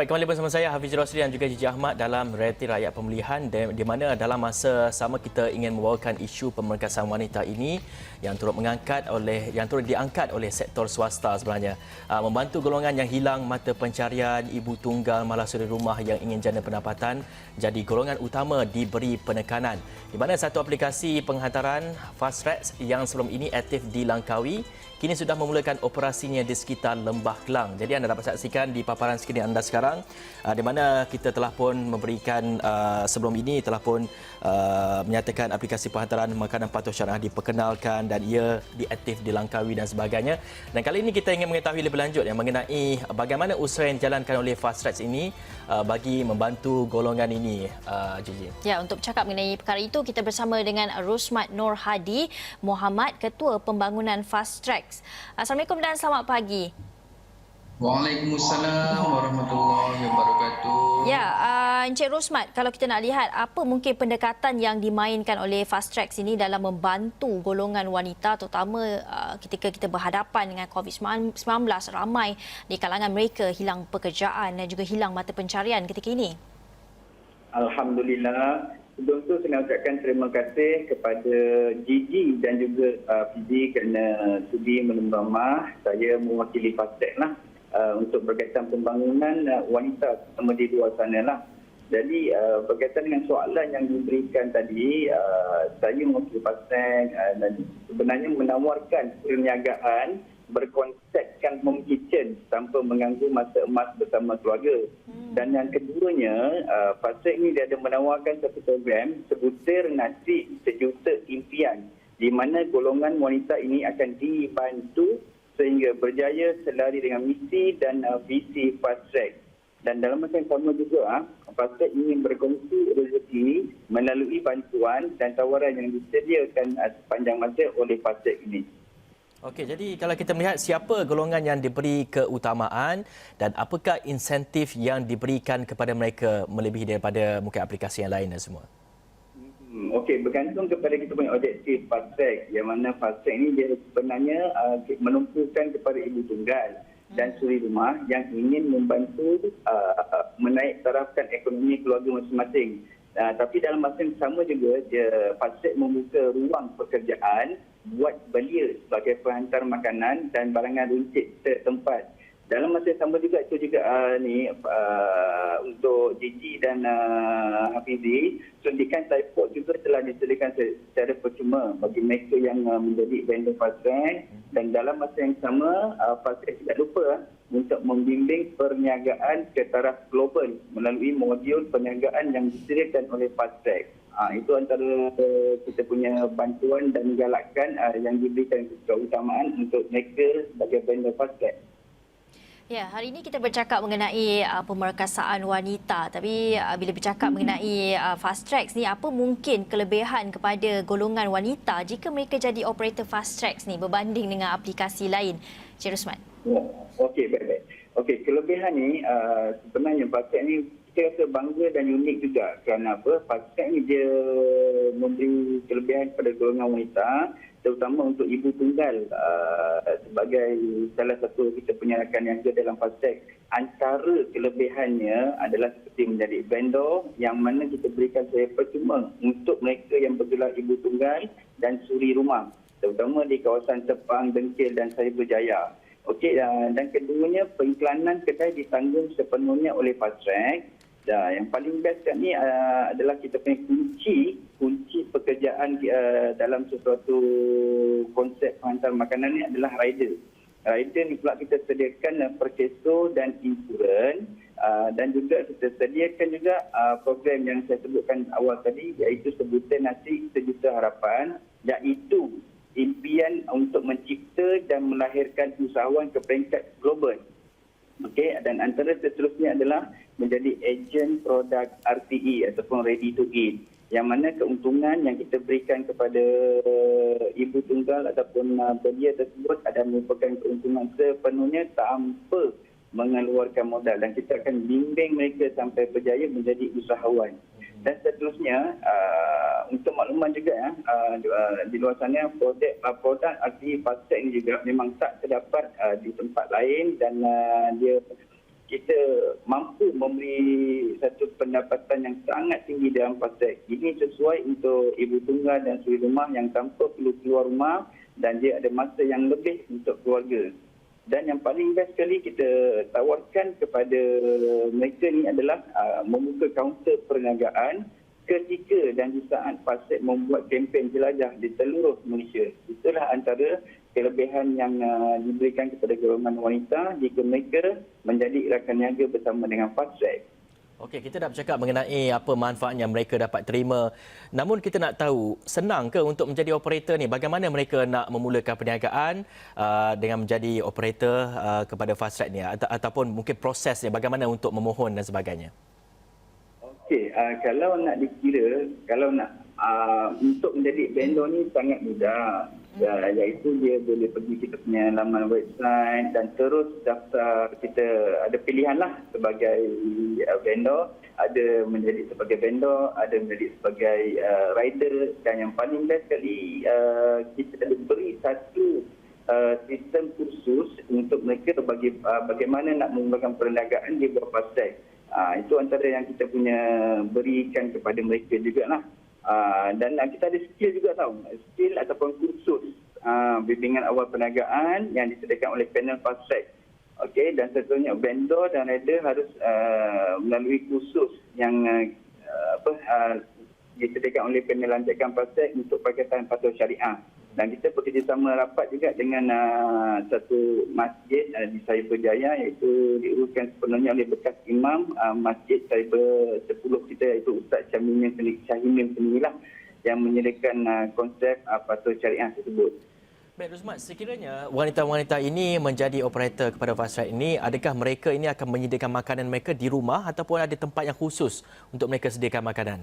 Baik, kembali bersama saya Hafiz Rosli dan juga Gigi Ahmad dalam Realiti Rakyat Pemulihan di mana dalam masa sama kita ingin membawakan isu pemerkasaan wanita ini yang turut diangkat oleh sektor swasta sebenarnya, membantu golongan yang hilang mata pencarian, ibu tunggal, malasuri rumah yang ingin jana pendapatan jadi golongan utama diberi penekanan, di mana satu aplikasi penghantaran Fast Track yang sebelum ini aktif di Langkawi kini sudah memulakan operasinya di sekitar Lembah Kelang. Jadi anda dapat saksikan di paparan skrin anda sekarang, di mana kita telah pun memberikan sebelum ini telah pun menyatakan aplikasi penghantaran makanan patuh syariah diperkenalkan dan ia diaktif di Langkawi dan sebagainya. Dan kali ini kita ingin mengetahui lebih lanjut yang mengenai bagaimana usaha yang dijalankan oleh Fast Track ini bagi membantu golongan ini, Gigi. Ya, untuk bercakap mengenai perkara itu, kita bersama dengan Rosmat Nur Hadi Muhammad, Ketua Pembangunan Fast Track. Assalamualaikum dan selamat pagi. Waalaikumsalam warahmatullahi wabarakatuh. Ya, Encik Rosmat, kalau kita nak lihat apa mungkin pendekatan yang dimainkan oleh Fast Track ini dalam membantu golongan wanita, terutama ketika kita berhadapan dengan COVID-19, ramai di kalangan mereka hilang pekerjaan dan juga hilang mata pencarian ketika ini. Alhamdulillah. Sebelum itu saya nak ucapkan terima kasih kepada Gigi dan juga Fizi kerana sudi menyumbang saya mewakili Fast Track lah untuk berkaitan pembangunan wanita terutama di luar sana lah. Jadi berkaitan dengan soalan yang diberikan tadi, saya mewakili Fast Track dan sebenarnya menawarkan perniagaan berkonsepkan home kitchen tanpa mengganggu masa emas bersama keluarga. Dan yang keduanya, Fast Track ini dia ada menawarkan satu program sebutir nasi sejuta impian di mana golongan wanita ini akan dibantu sehingga berjaya selari dengan misi dan visi Fast Track. Dan dalam masa yang sama juga, Fast Track ingin berkongsi rezeki melalui bantuan dan tawaran yang disediakan sepanjang masa oleh Fast Track ini. Okey, jadi kalau kita melihat siapa golongan yang diberi keutamaan dan apakah insentif yang diberikan kepada mereka melebihi daripada mungkin aplikasi yang lain dan semua? Okey, bergantung kepada kita punya objektif Fast Track, yang mana Fast Track ini dia sebenarnya menumpukan kepada ibu tunggal dan suri rumah yang ingin membantu menaik tarafkan ekonomi keluarga masing-masing. Tapi dalam masa yang sama juga, Fast Track membuka ruang pekerjaan buat belia sebagai penghantar makanan dan barangan runcit setempat. Dalam masa yang sama juga itu juga untuk Gigi dan Hafizi, suntikan tripod juga telah disediakan secara percuma bagi mereka yang menjadi vendor Fast Track. Dan dalam masa yang sama, Fast Track tidak lupa untuk membimbing perniagaan ke taraf global melalui modul perniagaan yang disediakan oleh Fast Track. Itu antara kita punya bantuan dan galakan yang diberikan keutamaan untuk mereka sebagai vendor Fast Track. Ya, hari ini kita bercakap mengenai pemerkasaan wanita. Tapi bila bercakap mengenai Fast Track ni, apa mungkin kelebihan kepada golongan wanita jika mereka jadi operator Fast Track ni berbanding dengan aplikasi lain? Cik Rosmat. Okey, baik-baik. Okey, kelebihan ni sebenarnya Fast Track ni kita rasa bangga dan unik juga. Kerana apa? Fast Track ni dia memberi kelebihan kepada golongan wanita, terutama untuk ibu tunggal sebagai salah satu kita punya rakan yang ada dalam Fast Track. Antara kelebihannya adalah seperti menjadi vendor yang mana kita berikan secara percuma untuk mereka yang bergelar ibu tunggal dan suri rumah, terutama di kawasan Sepang, Dengkil dan Cyberjaya. Okey, dan keduanya pengiklanan kedai ditanggung sepenuhnya oleh Fast Track. Yang paling best kat ni adalah kita punya kunci pekerjaan dalam sesuatu konsep penghantar makanan ni adalah rider. Rider ni pula kita sediakan perkeso dan insurans, dan juga kita sediakan juga program yang saya sebutkan awal tadi, iaitu sebutan nasi sejuta harapan, iaitu impian untuk mencipta dan melahirkan usahawan ke peringkat global. Okey, dan antara seterusnya adalah menjadi ejen produk RTE ataupun ready to eat, yang mana keuntungan yang kita berikan kepada ibu tunggal ataupun belia tersebut adalah merupakan keuntungan sepenuhnya tanpa mengeluarkan modal, dan kita akan bimbing mereka sampai berjaya menjadi usahawan. Dan seterusnya, untuk makluman juga di luar sana, produk RTE Fast Track ini juga memang tak terdapat di tempat lain, dan dia kita mampu memberi satu pendapatan yang sangat tinggi dalam fast track. Ini sesuai untuk ibu tunggal dan suri rumah yang tanpa perlu keluar rumah dan dia ada masa yang lebih untuk keluarga. Dan yang paling best sekali kita tawarkan kepada mereka ni adalah membuka kaunter perniagaan ketika dan di saat FASTag membuat kempen jelajah di seluruh Malaysia. Itulah antara kelebihan yang diberikan kepada golongan wanita jika mereka menjadi rakan niaga bersama dengan FASTag. Okey, kita dah bercakap mengenai apa manfaat yang mereka dapat terima. Namun kita nak tahu, senang ke untuk menjadi operator ni? Bagaimana mereka nak memulakan perniagaan dengan menjadi operator kepada FASTag ni? Ataupun mungkin prosesnya, bagaimana untuk memohon dan sebagainya? Okey, kalau nak dikira, kalau nak untuk menjadi vendor ni sangat mudah. Iaitu dia boleh pergi kita punya laman website dan terus daftar. Kita ada pilihan lah sebagai vendor. Ada menjadi sebagai vendor, ada menjadi sebagai rider. Dan yang paling best sekali, kita ada beri satu sistem kursus untuk mereka bagaimana nak mengembangkan perniagaan di bawah FASTag. Itu antara yang kita punya berikan kepada mereka jugalah. Dan kita ada skill juga tahu. Skill ataupun kursus bimbingan awal perniagaan yang disediakan oleh panel FASTag. Okey, dan tentunya vendor dan rider harus melalui kursus yang disediakan oleh panel lancakan FASTag untuk Pakatan Patuh Syariah. Dan kita bekerjasama rapat juga dengan satu masjid di Cyber Jaya, iaitu diuruskan sepenuhnya oleh bekas imam Masjid Cyber 10 kita, iaitu Ustaz Syahimim sendiri lah yang menyediakan konsep patuh syariah tersebut. Baik, Rosmat, sekiranya wanita-wanita ini menjadi operator kepada FASTag ini, adakah mereka ini akan menyediakan makanan mereka di rumah ataupun ada tempat yang khusus untuk mereka sediakan makanan?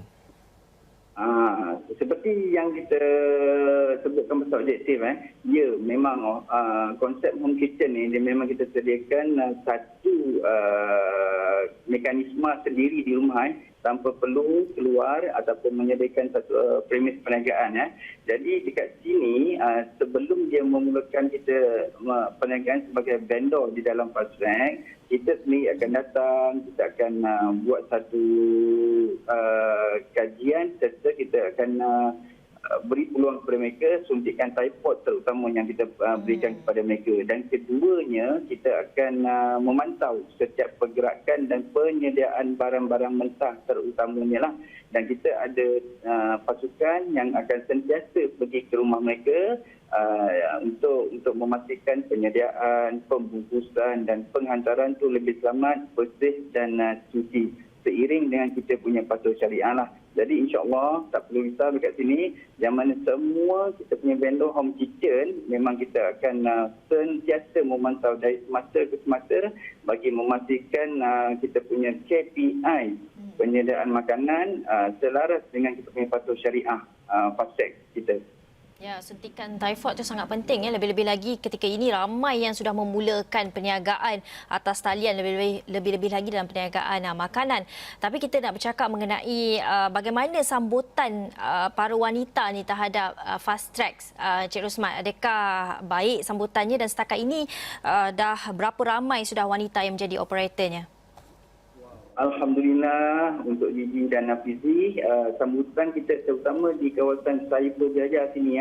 Seperti yang kita sebutkan pasal objektif, ya memang konsep home kitchen ni dia memang kita sediakan satu mekanisme sendiri di rumah tanpa perlu keluar ataupun menyediakan satu premis perniagaan. Jadi dekat sini sebelum dia memulakan kita perniagaan sebagai vendor di dalam FASTag, kita sendiri akan datang, kita akan buat satu kajian serta kita akan beri peluang kepada mereka suntikan typhoid terutama yang kita berikan kepada mereka. Dan keduanya, kita akan memantau setiap pergerakan dan penyediaan barang-barang mentah terutamanya lah. Dan kita ada pasukan yang akan sentiasa pergi ke rumah mereka untuk memastikan penyediaan, pembungkusan dan penghantaran tu lebih selamat, bersih dan suci seiring dengan kita punya patuh syariah lah. Jadi insya-Allah tak perlu risau dekat sini, yang mana semua kita punya vendor home kitchen memang kita akan sentiasa memantau dari semasa ke semasa bagi memastikan kita punya KPI penyediaan makanan selaras dengan kita punya patuh syariah FASTag kita. Ya, suntikan typhoid itu sangat penting ya, lebih-lebih lagi ketika ini ramai yang sudah memulakan perniagaan atas talian, lebih-lebih lagi dalam perniagaan makanan. Tapi kita nak bercakap mengenai bagaimana sambutan para wanita ni terhadap FASTag. Cik Rosmat, adakah baik sambutannya dan setakat ini dah berapa ramai sudah wanita yang menjadi operatornya? Alhamdulillah untuk Gigi dan Nafizi, sambutan kita terutama di kawasan Cyber Jaya sini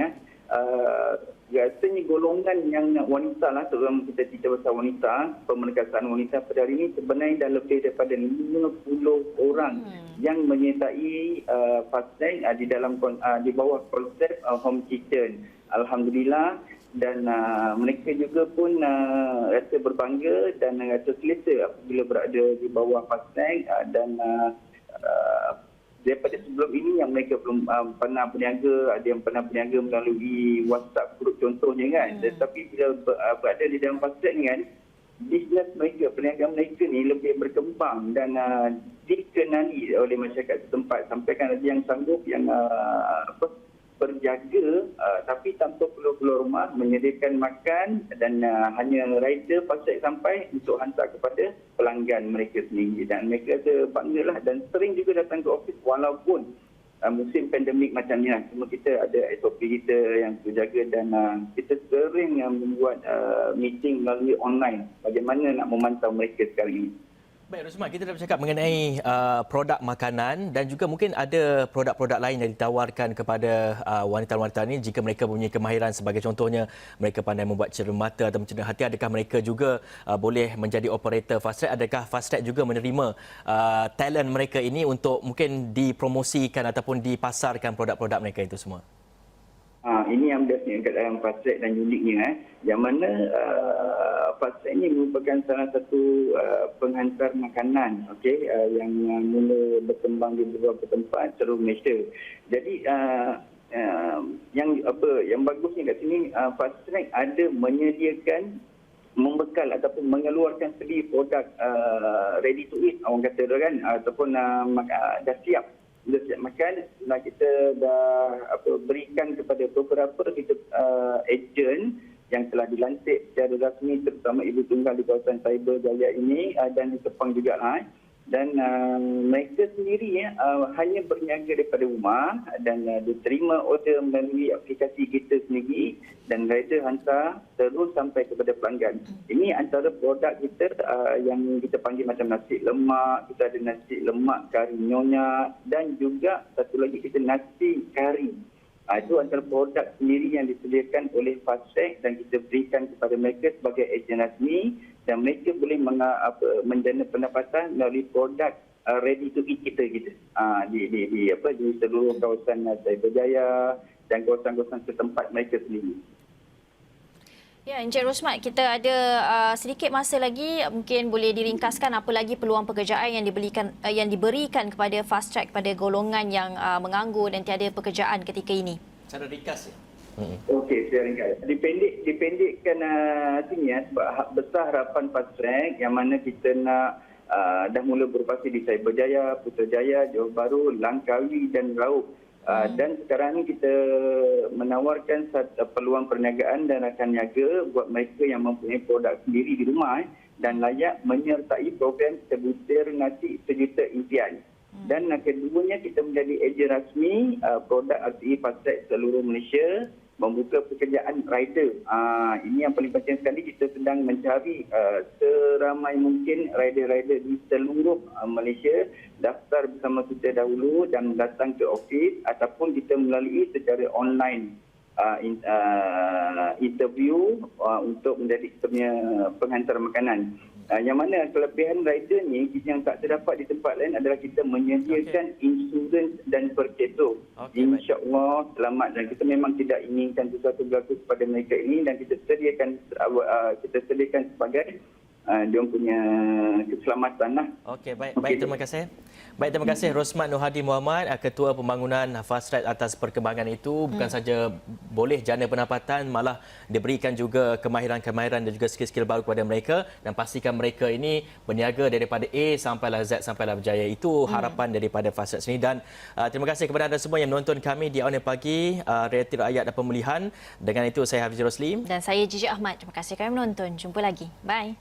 rasanya golongan yang wanita lah, terutama kita cerita pasal wanita, pemerkasaan wanita pada hari ini sebenarnya dah lebih daripada 50 orang yang menyertai FASTag di bawah konsep home kitchen. Alhamdulillah. Dan mereka juga pun rasa berbangga dan rasa selesa apabila berada di bawah FASTag dan daripada sebelum ini yang mereka belum pernah berniaga, ada yang pernah berniaga melalui WhatsApp group contohnya kan. Tetapi bila berada di dalam FASTag ni kan, bisnes mereka, perniagaan mereka ni lebih berkembang dan dikenali oleh masyarakat setempat. Sampai kan ada yang sanggup yang berjaga tapi tanpa perlu keluar rumah, menyediakan makan dan hanya rider FASTag sampai untuk hantar kepada pelanggan mereka sendiri. Dan mereka rasa banggalah dan sering juga datang ke office walaupun musim pandemik macam ni lah. Cuma kita ada SOP kita yang terjaga dan kita sering membuat meeting melalui online bagaimana nak memantau mereka sekarang ini. Baik, Rosmat, kita dah bercakap mengenai produk makanan dan juga mungkin ada produk-produk lain yang ditawarkan kepada wanita-wanita ini jika mereka mempunyai kemahiran, sebagai contohnya mereka pandai membuat cermin mata atau cermin hati. Adakah mereka juga boleh menjadi operator fast track? Adakah fast track juga menerima talent mereka ini untuk mungkin dipromosikan ataupun dipasarkan produk-produk mereka itu semua? Ini yang best ni dalam fast track dan uniknya, yang mana fast track ini merupakan salah satu penghantar makanan, yang mula berkembang di beberapa tempat seluruh Malaysia. Jadi yang bagusnya kat sini, fast track ada menyediakan, membekal ataupun mengeluarkan sendiri produk ready to eat, orang kata tu kan, ataupun dah siap makan. Kita dah berikan kepada beberapa kita ejen yang telah dilantik secara rasmi, terutama ibu tunggal di kawasan Cyberjaya ini dan di Sepang juga lah. Dan mereka sendiri hanya berniaga daripada rumah dan diterima order melalui aplikasi kita sendiri dan rider hantar terus sampai kepada pelanggan. Ini antara produk kita yang kita panggil macam nasi lemak, kita ada nasi lemak kari nyonya dan juga satu lagi kita nasi kari. Itu antara produk sendiri yang disediakan oleh Fast Track dan kita berikan kepada mereka sebagai ejen rasmi dan mereka boleh menjana pendapatan melalui produk ready to eat kita di seluruh kawasan Cyberjaya dan kawasan-kawasan setempat mereka sendiri. Ya, Encik Rosmat, kita ada sedikit masa lagi, mungkin boleh diringkaskan apa lagi peluang pekerjaan yang diberikan kepada Fast Track pada golongan yang menganggur dan tiada pekerjaan ketika ini? Secara ringkas ya. Okey, saya ringkas. Dipendekkan sini sebab besar harapan Fast Track yang mana kita nak dah mula beroperasi di Cyberjaya, Putrajaya, Johor Bahru, Langkawi dan Raub. Dan sekarang ni kita menawarkan peluang perniagaan dan rakan niaga buat mereka yang mempunyai produk sendiri di rumah dan layak menyertai program sebutir nasi sejuta impian. Dan keduanya kita menjadi ejen rasmi produk RTE Fast Track seluruh Malaysia, membuka pekerjaan rider. Ini yang paling penting sekali, kita sedang mencari seramai mungkin rider-rider di seluruh Malaysia daftar bersama kita dahulu dan datang ke ofis ataupun kita melalui secara online interview untuk menjadi kita punya penghantar makanan. Yang mana kelebihan rider ni yang tak terdapat di tempat lain adalah kita menyediakan insurans dan perkeso. InsyaAllah selamat, dan kita memang tidak inginkan sesuatu berlaku kepada mereka ini dan kita sediakan sebagai dia punya keselamatan lah. Okey, baik, terima kasih. Baik, terima kasih Rosmat Nur Hadi Muhammad, Ketua Pembangunan Fast Track, atas perkembangan itu. Bukan saja boleh jana pendapatan, malah diberikan juga kemahiran-kemahiran dan juga skill-skill baru kepada mereka dan pastikan mereka ini berniaga daripada A sampailah Z sampailah berjaya. Itu harapan daripada Fast Track sini. Dan terima kasih kepada anda semua yang menonton kami di Awal Pagi, Realiti Rakyat dan Pemulihan. Dengan itu saya Hafiz Roslim dan saya Gigi Ahmad. Terima kasih kerana menonton. Jumpa lagi. Bye.